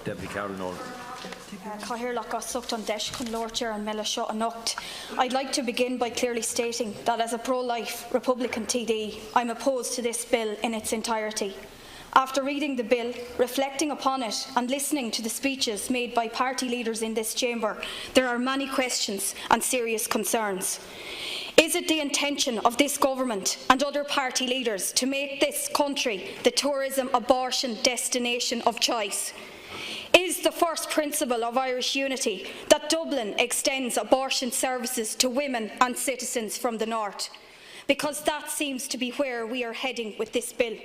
Deputy Carol Nolan. I'd like to begin by clearly stating that as a pro-life Republican TD, I'm opposed to this bill in its entirety. After reading the bill, reflecting upon it and listening to the speeches made by party leaders in this chamber, there are many questions and serious concerns. Is it the intention of this government and other party leaders to make this country the tourism abortion destination of choice? Is the first principle of Irish unity that Dublin extends abortion services to women and citizens from the north? Because that seems to be where we are heading with this bill.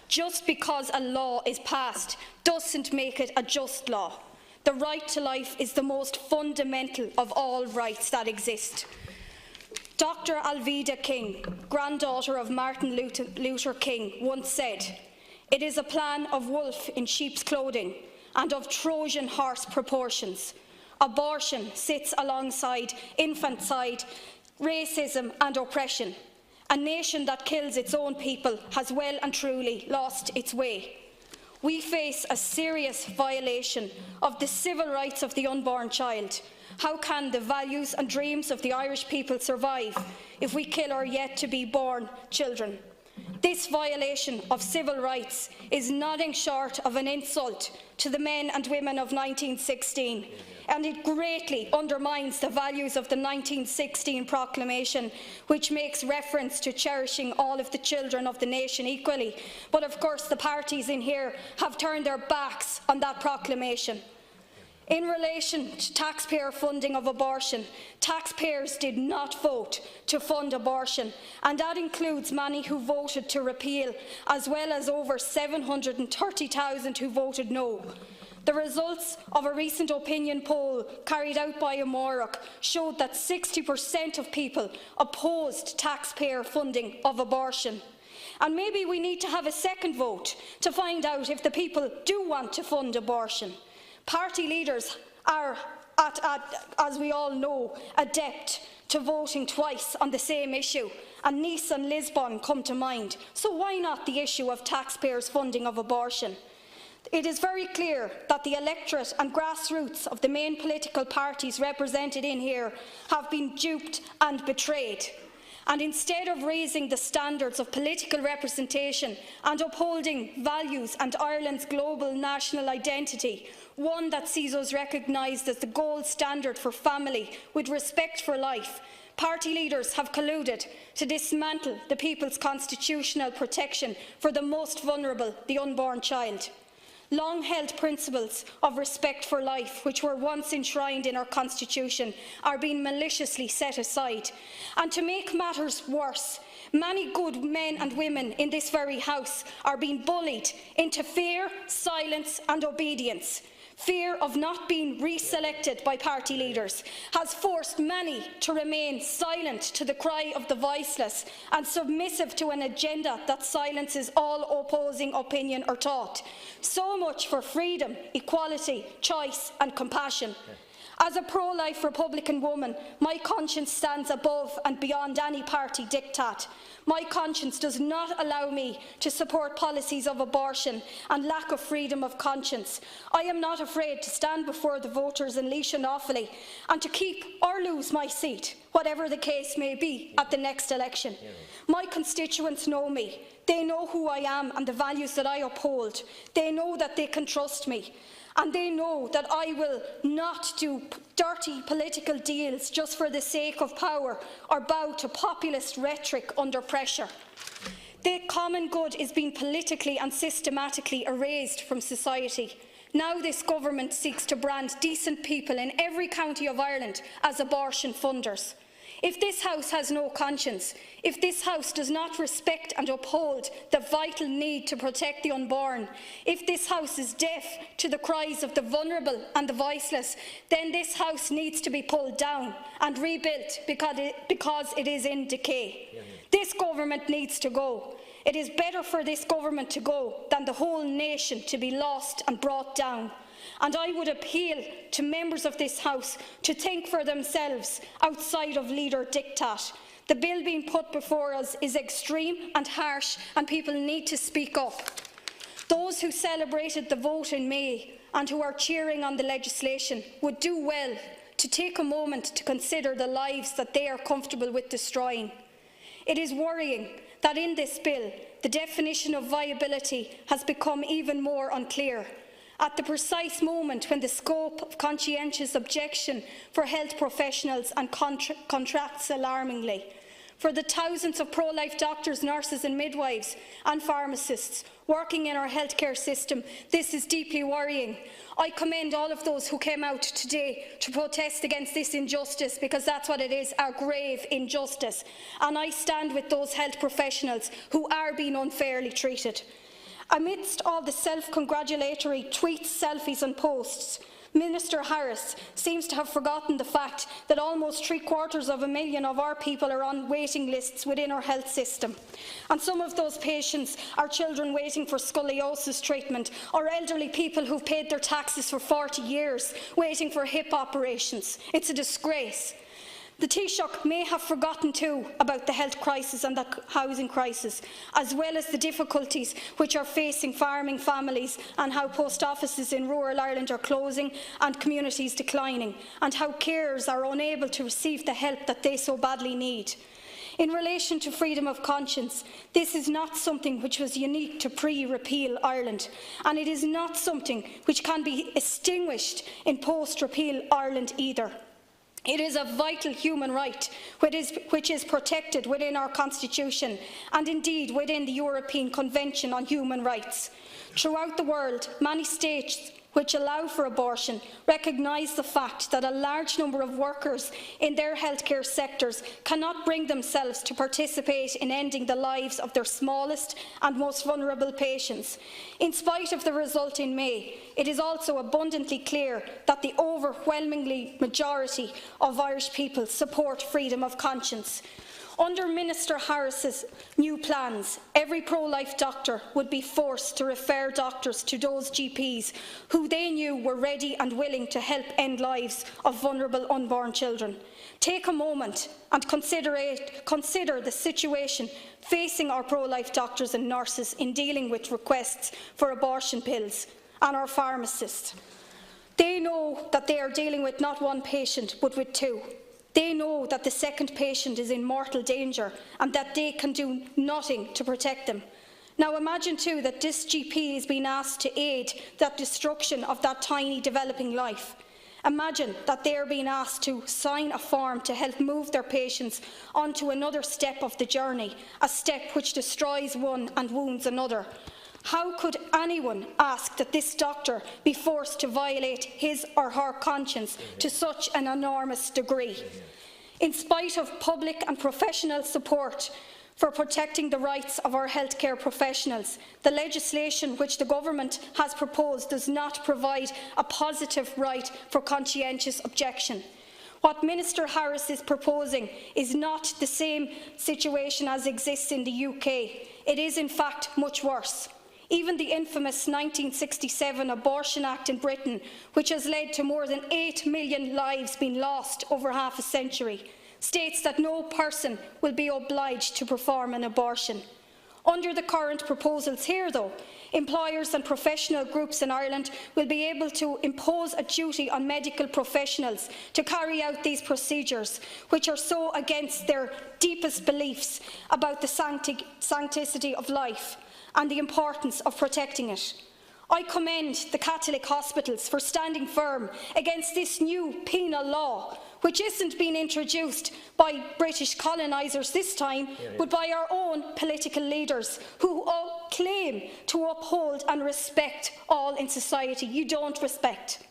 Just because a law is passed doesn't make it a just law. The right to life is the most fundamental of all rights that exist. Dr. Alveda King, granddaughter of Martin Luther King, once said, "It is a plan of wolf in sheep's clothing and of Trojan horse proportions. Abortion sits alongside infanticide, racism and oppression. A nation that kills its own people has well and truly lost its way. We face a serious violation of the civil rights of the unborn child. How can the values and dreams of the Irish people survive if we kill our yet-to-be-born children? This violation of civil rights is nothing short of an insult to the men and women of 1916, and it greatly undermines the values of the 1916 proclamation, which makes reference to cherishing all of the children of the nation equally. But of course the parties in here have turned their backs on that proclamation. In relation to taxpayer funding of abortion, taxpayers did not vote to fund abortion, and that includes many who voted to repeal, as well as over 730,000 who voted no. The results of a recent opinion poll carried out by Oireachtas showed that 60% of people opposed taxpayer funding of abortion. And maybe we need to have a second vote to find out if the people do want to fund abortion. Party leaders are, as we all know, adept to voting twice on the same issue, and Nice and Lisbon come to mind. So why not the issue of taxpayers' funding of abortion? It is very clear that the electorate and grassroots of the main political parties represented in here have been duped and betrayed. And instead of raising the standards of political representation and upholding values and Ireland's global national identity, one that sees us recognised as the gold standard for family with respect for life, party leaders have colluded to dismantle the people's constitutional protection for the most vulnerable, the unborn child. Long-held principles of respect for life, which were once enshrined in our Constitution, are being maliciously set aside. And to make matters worse, many good men and women in this very House are being bullied into fear, silence and obedience. Fear of not being reselected by party leaders has forced many to remain silent to the cry of the voiceless and submissive to an agenda that silences all opposing opinion or thought. So much for freedom, equality, choice and compassion. As a pro-life Republican woman, my conscience stands above and beyond any party diktat. My conscience does not allow me to support policies of abortion and lack of freedom of conscience. I am not afraid to stand before the voters in Laois and Offaly and to keep or lose my seat, whatever the case may be, at the next election. My constituents know me. They know who I am and the values that I uphold. They know that they can trust me. And they know that I will not do dirty political deals just for the sake of power or bow to populist rhetoric under pressure. The common good is being politically and systematically erased from society. Now this government seeks to brand decent people in every county of Ireland as abortion funders. If this House has no conscience, if this House does not respect and uphold the vital need to protect the unborn, if this House is deaf to the cries of the vulnerable and the voiceless, then this House needs to be pulled down and rebuilt because it is in decay. This government needs to go. It is better for this government to go than the whole nation to be lost and brought down. And I would appeal to members of this House to think for themselves outside of leader diktat. The bill being put before us is extreme and harsh, and people need to speak up. Those who celebrated the vote in May and who are cheering on the legislation would do well to take a moment to consider the lives that they are comfortable with destroying. It is worrying that in this bill, the definition of viability has become even more unclear, at the precise moment when the scope of conscientious objection for health professionals and contracts alarmingly. For the thousands of pro-life doctors, nurses and midwives and pharmacists working in our healthcare system, this is deeply worrying. I commend all of those who came out today to protest against this injustice, because that's what it is, a grave injustice. And I stand with those health professionals who are being unfairly treated. Amidst all the self-congratulatory tweets, selfies and posts, Minister Harris seems to have forgotten the fact that almost 750,000 of our people are on waiting lists within our health system. And some of those patients are children waiting for scoliosis treatment, or elderly people who've paid their taxes for 40 years waiting for hip operations. It's a disgrace. The Taoiseach may have forgotten too about the health crisis and the housing crisis, as well as the difficulties which are facing farming families, and how post offices in rural Ireland are closing and communities declining, and how carers are unable to receive the help that they so badly need. In relation to freedom of conscience, this is not something which was unique to pre-repeal Ireland, and it is not something which can be extinguished in post-repeal Ireland either. It is a vital human right which is protected within our Constitution and indeed within the European Convention on Human Rights. Throughout the world, many states which allow for abortion recognise the fact that a large number of workers in their healthcare sectors cannot bring themselves to participate in ending the lives of their smallest and most vulnerable patients. In spite of the result in May, it is also abundantly clear that the overwhelmingly majority of Irish people support freedom of conscience. Under Minister Harris's new plans, every pro-life doctor would be forced to refer doctors to those GPs who they knew were ready and willing to help end lives of vulnerable unborn children. Take a moment and consider the situation facing our pro-life doctors and nurses in dealing with requests for abortion pills, and our pharmacists. They know that they are dealing with not one patient, but with two. They know that the second patient is in mortal danger and that they can do nothing to protect them. Now imagine too that this GP is being asked to aid that destruction of that tiny developing life. Imagine that they are being asked to sign a form to help move their patients onto another step of the journey, a step which destroys one and wounds another. How could anyone ask that this doctor be forced to violate his or her conscience to such an enormous degree? In spite of public and professional support for protecting the rights of our healthcare professionals, the legislation which the government has proposed does not provide a positive right for conscientious objection. What Minister Harris is proposing is not the same situation as exists in the UK. It is in fact much worse. Even the infamous 1967 Abortion Act in Britain, which has led to more than 8 million lives being lost over half a century, states that no person will be obliged to perform an abortion. Under the current proposals here, though, employers and professional groups in Ireland will be able to impose a duty on medical professionals to carry out these procedures, which are so against their deepest beliefs about the sanctity of life and the importance of protecting it. I commend the Catholic hospitals for standing firm against this new penal law, which isn't being introduced by British colonisers this time, but by our own political leaders who all claim to uphold and respect all in society you don't respect.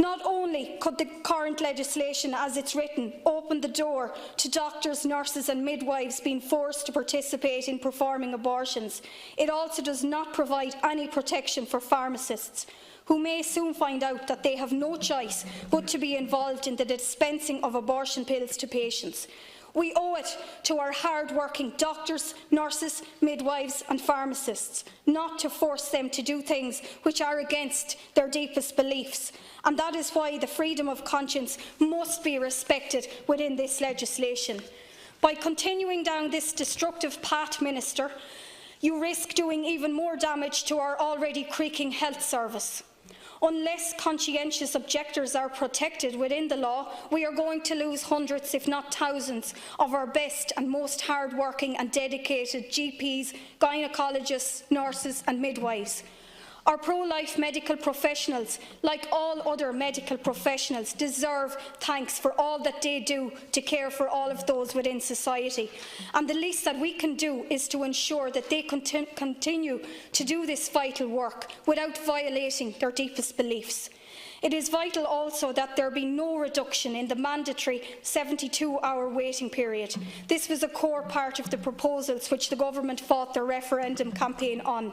Not only could the current legislation as it's written open the door to doctors, nurses and midwives being forced to participate in performing abortions, it also does not provide any protection for pharmacists, who may soon find out that they have no choice but to be involved in the dispensing of abortion pills to patients. We owe it to our hard-working doctors, nurses, midwives and pharmacists not to force them to do things which are against their deepest beliefs, and that is why the freedom of conscience must be respected within this legislation. By continuing down this destructive path, Minister, You risk doing even more damage to our already creaking health service. Unless conscientious objectors are protected within the law, we are going to lose hundreds, if not thousands, of our best and most hard-working and dedicated GPs, gynaecologists, nurses and midwives. Our pro-life medical professionals, like all other medical professionals, deserve thanks for all that they do to care for all of those within society. And the least that we can do is to ensure that they continue to do this vital work without violating their deepest beliefs. It is vital also that there be no reduction in the mandatory 72-hour waiting period. This was a core part of the proposals which the government fought their referendum campaign on.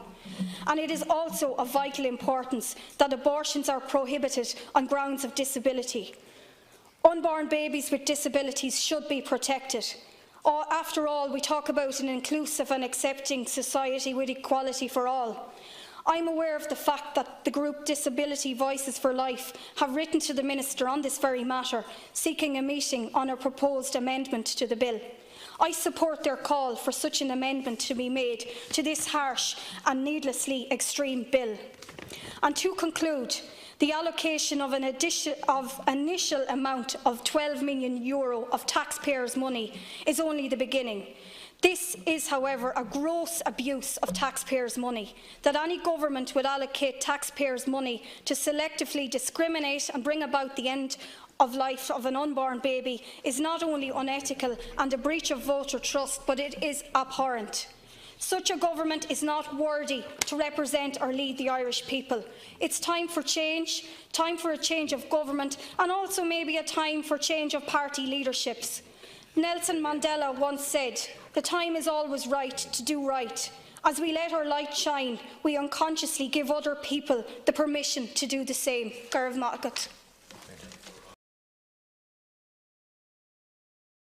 And it is also of vital importance that abortions are prohibited on grounds of disability. Unborn babies with disabilities should be protected. After all, we talk about an inclusive and accepting society with equality for all. I'm aware of the fact that the group Disability Voices for Life have written to the Minister on this very matter, seeking a meeting on a proposed amendment to the bill. I support their call for such an amendment to be made to this harsh and needlessly extreme bill. And to conclude, the allocation of an initial amount of €12 million of taxpayers' money is only the beginning. This is, however, a gross abuse of taxpayers' money. That any government would allocate taxpayers' money to selectively discriminate and bring about the end of life of an unborn baby is not only unethical and a breach of voter trust, but it is abhorrent. Such a government is not worthy to represent or lead the Irish people. It's time for change, time for a change of government, and also maybe a time for change of party leaderships. Nelson Mandela once said, "The time is always right to do right. As we let our light shine, we unconsciously give other people the permission to do the same." Garv Magat.